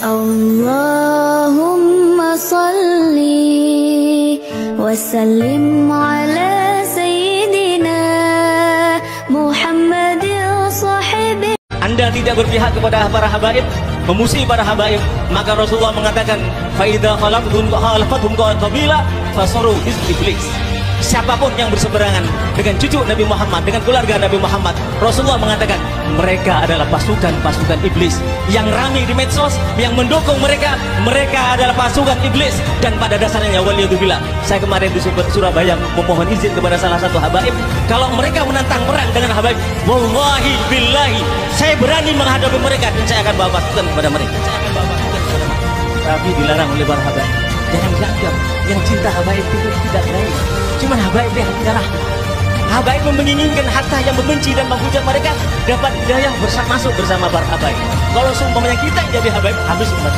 Allahumma salli wa sallim ala sayyidina Muhammadin sahibi. Anda tidak berpihak kepada para habaib, memusuhi para habaib, maka Rasulullah mengatakan fa idza khalafathum qabila fasaru iblis. Siapapun yang berseberangan dengan cucu Nabi Muhammad, dengan keluarga Nabi Muhammad, Rasulullah mengatakan mereka adalah pasukan-pasukan iblis yang ramai di medsos, yang mendukung mereka. Mereka adalah pasukan iblis. Dan pada dasarnya waliyadzubillah, saya kemarin di Surabaya memohon izin kepada salah satu habaib, kalau mereka menantang perang dengan habaib, wallahi billahi, saya berani menghadapi mereka dan saya akan bawa pasukan kepada mereka. Tapi dilarang oleh para habaib. Jangan dianggap yang cinta habaib itu tidak berani. Cuman habaib yang kalah. Habaib menginginkan hatta yang membenci dan menghujat mereka dapat hidayah masuk bersama para habaib. Kalau seumpamanya kita yang jadi habaib, habis umat.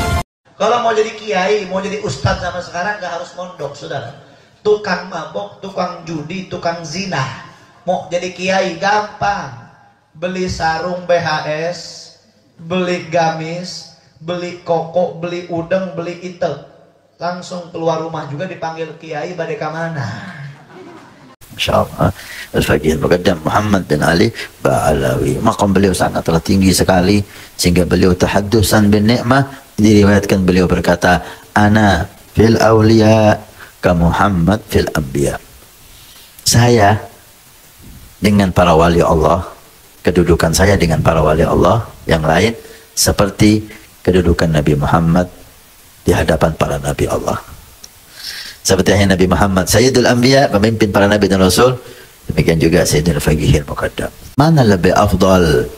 Kalau mau jadi kiai, mau jadi ustadz zaman sekarang gak harus mondok, saudara. Tukang mabok, tukang judi, tukang zina. Mau jadi kiai gampang. Beli sarung BHS, beli gamis, beli koko, beli udeng, beli itel. Langsung keluar rumah juga dipanggil kiai, badai ke mana? Insyaallah. Al-Faqih Muqaddam Muhammad bin Ali Ba'alawi, maqam beliau sangatlah tinggi sekali sehingga beliau tahaddusan bin ni'mah, diriwayatkan beliau berkata, ana fil awliya ka Muhammad fil anbiya. Saya dengan para wali Allah, kedudukan saya dengan para wali Allah yang lain seperti kedudukan Nabi Muhammad di hadapan para nabi Allah. Seperti yang Nabi Muhammad Sayyidul Anbiya, pemimpin para nabi dan rasul, demikian juga Sayyidul Faqihil Muqaddam. Mana lebih afdal,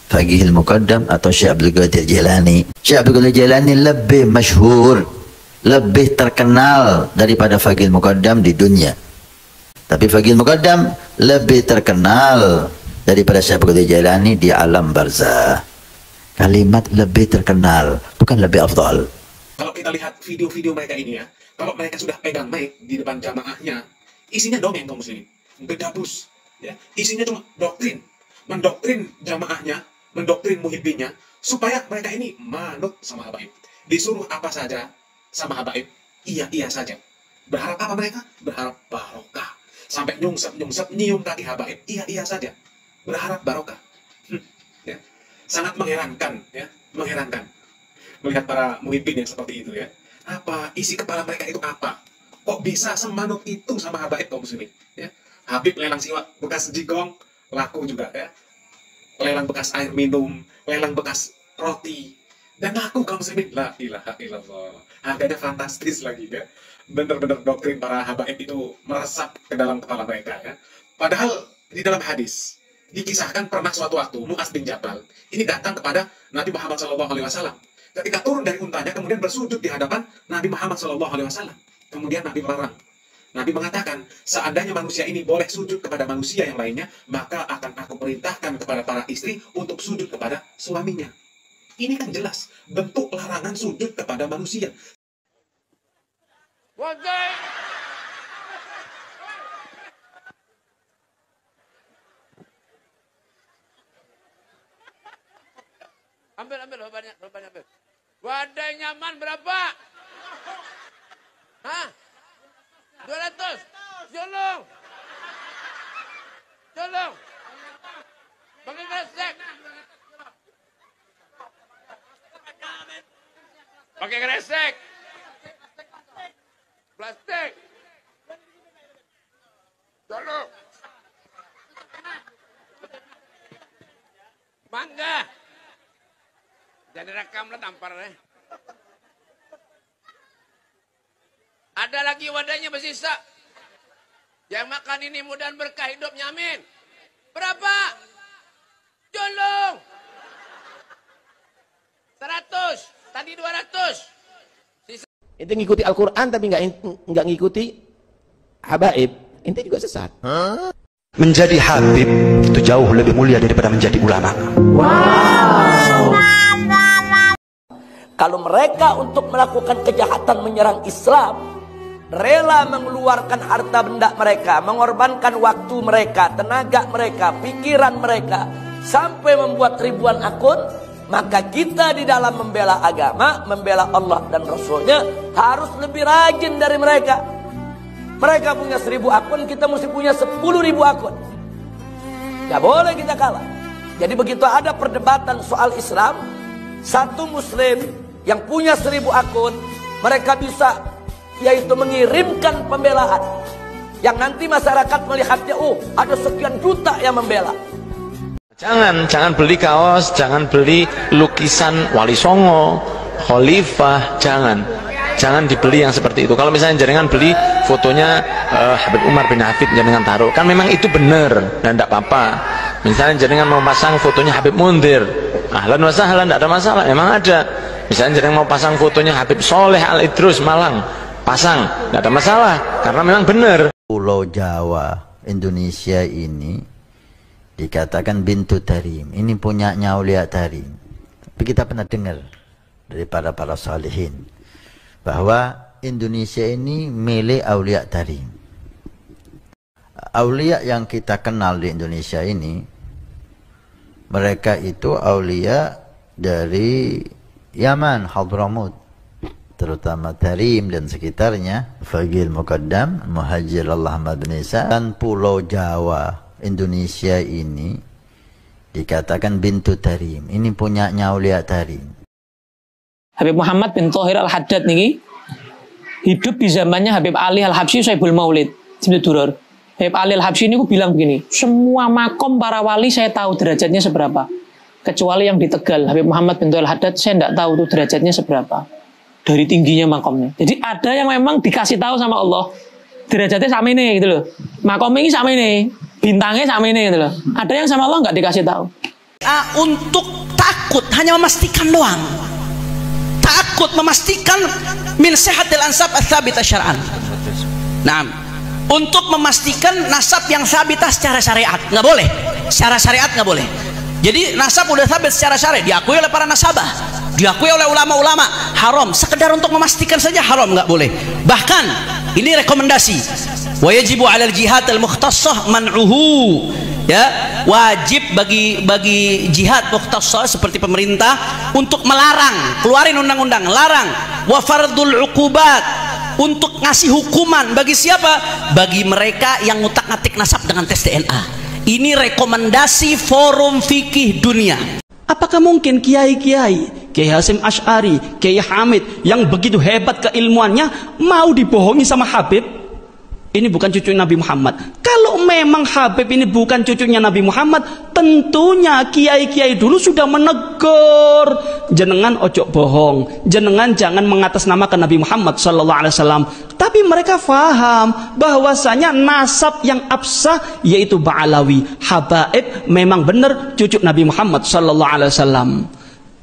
Faqihil Muqaddam atau Syekh Abdul Qadir Jilani? Syekh Abdul Qadir Jilani lebih masyhur, lebih terkenal daripada Faqihil Muqaddam di dunia. Tapi Faqihil Muqaddam lebih terkenal daripada Syekh Abdul Qadir Jilani di alam barzah. Kalimat lebih terkenal, bukan lebih afdal. Kalau kita lihat video-video mereka ini ya, kalau mereka sudah pegang mic di depan jamaahnya, isinya dongeng kaum muslimin, bedabus, ya, isinya cuma doktrin, mendoktrin jamaahnya, mendoktrin muhibbinnya, supaya mereka ini manut sama habaib. Disuruh apa saja sama habaib, iya saja. Berharap apa mereka? Berharap barokah. Sampai nyungsep nyium kaki habaib, iya saja. Berharap barokah. Ya. Sangat mengherankan, ya, mengherankan. Melihat para muhibbin yang seperti itu ya. Apa isi kepala mereka itu apa? Kok bisa semanut itu sama habaib kaum muslimin? Ya. Habib lelang siwak bekas jigong laku juga ya. Lelang bekas air minum, lelang bekas roti, dan laku kaum muslimin. La ilaha illallah. Harganya fantastis lagi ya. Bener-bener doktrin para habaib itu meresap ke dalam kepala mereka ya. Padahal di dalam hadis dikisahkan pernah suatu waktu Mu'adz bin Jabal ini datang kepada Nabi Muhammad SAW. Ketika turun dari untanya, kemudian bersujud di hadapan Nabi Muhammad SAW. Kemudian Nabi melarang. Nabi mengatakan, seandainya manusia ini boleh sujud kepada manusia yang lainnya, maka akan aku perintahkan kepada para istri untuk sujud kepada suaminya. Ini kan jelas bentuk larangan sujud kepada manusia. Ambil banyak ambil. Wadai nyaman berapa? Hah? 200? Jolong. Pakai kresek. Pakai kresek. Plastik. Jolong. Mangga. Jadi rekam lah tampar deh. Ada lagi wadahnya bersisa. Yang makan ini mudah berkah hidupnya, amin. Berapa? Jolong. 100. Tadi 200. Sisa. Ente ngikuti Al-Quran tapi nggak ngikuti habaib. Ente juga sesat. Menjadi habib itu jauh lebih mulia daripada menjadi ulama. Wow. Kalau mereka untuk melakukan kejahatan menyerang Islam, rela mengeluarkan harta benda mereka, mengorbankan waktu mereka, tenaga mereka, pikiran mereka, sampai membuat ribuan akun, Maka kita di dalam membela agama, membela Allah dan Rasulnya harus lebih rajin dari mereka. Mereka punya 1000 akun, kita mesti punya 10.000 akun. Gak boleh kita kalah. Jadi begitu ada perdebatan soal Islam, satu muslim yang punya 1000 akun, mereka bisa yaitu mengirimkan pembelaan yang nanti masyarakat melihatnya, oh ada sekian juta yang membela. Jangan beli kaos, jangan beli lukisan Wali Songo, Khalifah, jangan dibeli yang seperti itu. Kalau misalnya jenengan beli fotonya Habib Umar bin Hafid, jenengan taruh, kan memang itu benar dan tidak apa-apa. Misalnya jenengan mau pasang fotonya Habib Mundir, ahlan wa sahlan, tidak ada masalah, memang ada. Misalnya jenengan mau pasang fotonya Habib Soleh Al Idrus Malang, pasang, tidak ada masalah, karena memang benar. Pulau Jawa Indonesia ini dikatakan bintu tarim, ini punyanya Aulia Tarim. Tapi kita pernah dengar dari para salihin bahwa Indonesia ini milik Aulia Tarim. Aulia yang kita kenal di Indonesia ini, mereka itu aulia dari Yaman, Hadramut, terutama Tarim dan sekitarnya, Fagil Muqaddam, Muhajir Allah Ahmad bin Isa, dan Pulau Jawa Indonesia ini dikatakan bintu tarim, ini punyanya Aulia Tarim. Habib Muhammad bin Thohir Al-Haddad niki hidup di zamannya Habib Ali Al-Habsyi Saibul Maulid. Habib Ali Al-Habsyi ini bilang begini, semua makom para wali saya tahu derajatnya seberapa, kecuali yang di Tegal Habib Muhammad bin Thohir Al-Haddad saya tidak tahu tuh derajatnya seberapa dari tingginya makomnya. Jadi ada yang memang dikasih tahu sama Allah derajatnya sama ini gitu loh, makomnya ini sama ini, bintangnya sama ini gitu loh. Ada yang sama Allah nggak dikasih tahu. Untuk takut hanya memastikan doang. Takut memastikan min sehatil ansab ats-tsabita syar'an. Nah, untuk memastikan nasab yang sabitah secara syariat nggak boleh. Secara syariat nggak boleh. Jadi nasab udah sabit secara syariat, diakui oleh para nasabah, diakui oleh ulama-ulama, haram. Sekedar untuk memastikan saja haram, nggak boleh. Bahkan ini rekomendasi. Wa yajibu 'alal jihad al-mukhtassah man'uhu. Ya, wajib bagi jihad mukhtassah seperti pemerintah untuk melarang, keluarin undang-undang, larang. Wa fardul 'uqubat, untuk ngasih hukuman bagi siapa? Bagi mereka yang ngutak-ngatik nasab dengan tes DNA. Ini rekomendasi Forum Fikih Dunia. Apakah mungkin kiai-kiai, Kiai Hasyim Asy'ari, Kiai Hamid yang begitu hebat keilmuannya mau dibohongi sama Habib? Ini bukan cucu Nabi Muhammad. Kalau memang Habib ini bukan cucunya Nabi Muhammad, tentunya kiai-kiai dulu sudah menegur, jenengan ojo bohong, jenengan jangan mengatasnamakan Nabi Muhammad sallallahu alaihi wasallam. Tapi mereka faham bahwasanya nasab yang absah yaitu Ba'alawi, Habaib memang benar cucu Nabi Muhammad sallallahu alaihi wasallam.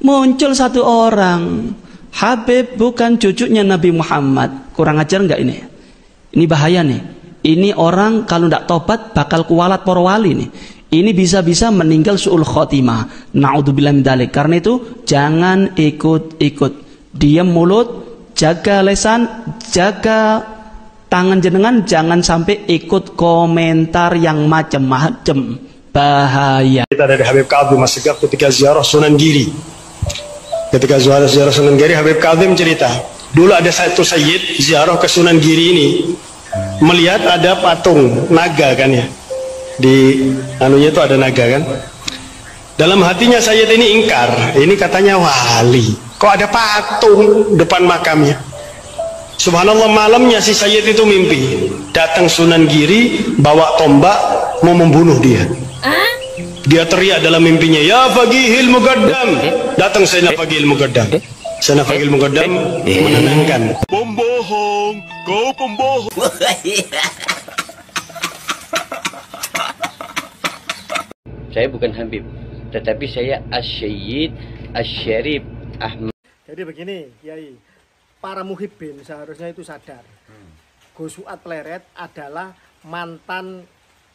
Muncul satu orang, Habib bukan cucunya Nabi Muhammad. Kurang ajar enggak ini? Ini bahaya nih. Ini orang kalau tidak tobat bakal kualat para wali nih. Ini bisa-bisa meninggal su'ul khotimah. Na'udzubillah min dzalik. Karena itu jangan ikut-ikut. Diam mulut, jaga lisan, jaga tangan jenengan, jangan sampai ikut komentar yang macam-macam. Bahaya. Kita dari Habib Kadzim Assegaf ketika ziarah Sunan Giri. Ketika ziarah Sunan Giri, Habib Kadzim cerita, dulu ada satu sayyid ziarah ke Sunan Giri ini, melihat ada patung naga kan ya, di anunya itu ada naga kan. Dalam hatinya sayyid ini ingkar, ini katanya wali, kok ada patung depan makamnya. Subhanallah, malamnya si sayyid itu mimpi datang Sunan Giri bawa tombak mau membunuh dia. Dia teriak dalam mimpinya, ya Faqihil Muqaddam. Datang Sayyidina Faqihil Muqaddam. Sayyidina Faqihil Muqaddam menenangkan. Pembohong, kau pembohong. Saya bukan Habib, tetapi saya As-Syayyid Asy-Syarif Ahmad. Jadi begini, Kiai, para muhibbin seharusnya itu sadar. Gus Fuad Pleret adalah mantan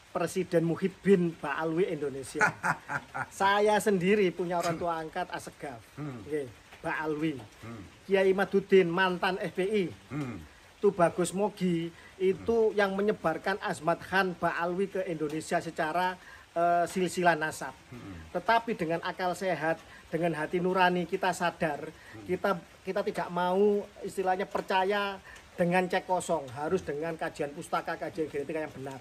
Presiden Muhibbin Ba'alwi Indonesia. Saya sendiri punya orang tua angkat Assegaf, Ba'alwi. Kiai Maduddin mantan FPI. Itu Bagus Mogi itu yang menyebarkan Azmat Khan Ba'alwi ke Indonesia secara silsilah nasab. Tetapi dengan akal sehat, dengan hati nurani kita sadar, kita tidak mau istilahnya percaya dengan cek kosong, harus dengan kajian pustaka, kajian genetika yang benar.